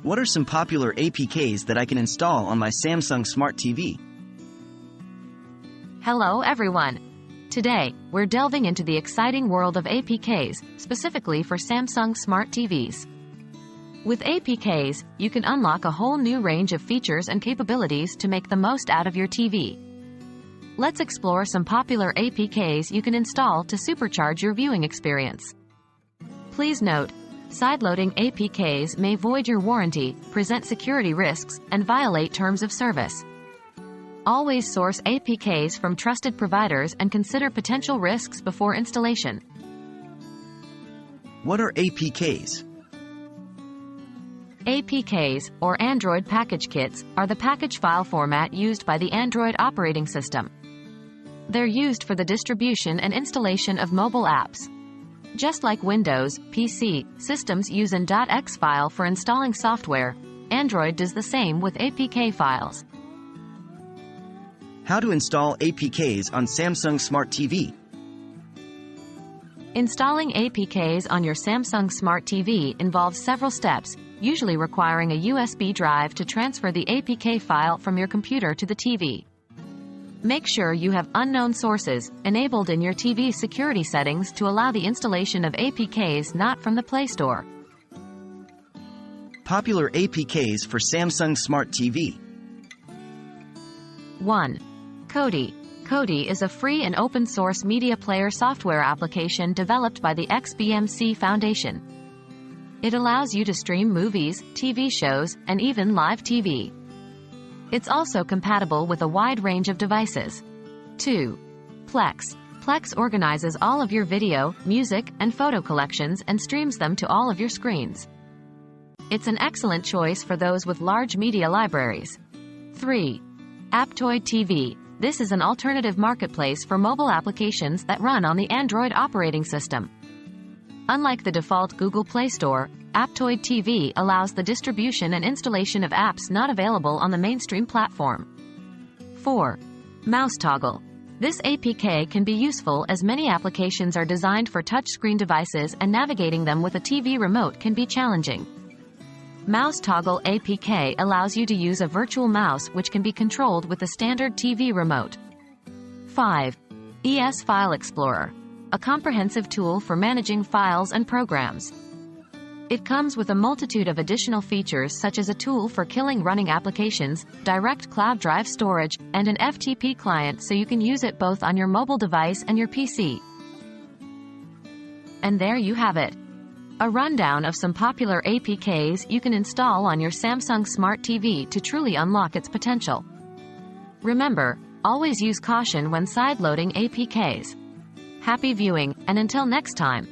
What are some popular APKs that I can install on my Samsung Smart TV? Hello everyone! Today, we're delving into the exciting world of APKs, specifically for Samsung Smart TVs. With APKs, you can unlock a whole new range of features and capabilities to make the most out of your TV. Let's explore some popular APKs you can install to supercharge your viewing experience. Please note, sideloading APKs may void your warranty, present security risks, and violate terms of service. Always source APKs from trusted providers and consider potential risks before installation. What are APKs? APKs, or Android Package Kits, are the package file format used by the Android operating system. They're used for the distribution and installation of mobile apps. Just like Windows, PC, systems use an .exe file for installing software, Android does the same with APK files. How to install APKs on Samsung Smart TV? Installing APKs on your Samsung Smart TV involves several steps, usually requiring a USB drive to transfer the APK file from your computer to the TV. Make sure you have unknown sources enabled in your TV security settings to allow the installation of APKs not from the Play Store. Popular APKs for Samsung Smart TV. 1. Kodi. Kodi is a free and open-source media player software application developed by the XBMC Foundation. It allows you to stream movies, TV shows, and even live TV. It's also compatible with a wide range of devices. 2. Plex. Plex organizes all of your video, music, and photo collections and streams them to all of your screens. It's an excellent choice for those with large media libraries. 3. Aptoid TV. This is an alternative marketplace for mobile applications that run on the Android operating system. Unlike the default Google Play Store, Aptoid TV allows the distribution and installation of apps not available on the mainstream platform. 4. Mouse Toggle. This APK can be useful as many applications are designed for touchscreen devices and navigating them with a TV remote can be challenging. Mouse Toggle APK allows you to use a virtual mouse which can be controlled with the standard TV remote. 5. ES File Explorer. A comprehensive tool for managing files and programs. It comes with a multitude of additional features such as a tool for killing running applications, direct cloud drive storage, and an FTP client so you can use it both on your mobile device and your PC. And there you have it. A rundown of some popular APKs you can install on your Samsung Smart TV to truly unlock its potential. Remember, always use caution when sideloading APKs. Happy viewing, and until next time.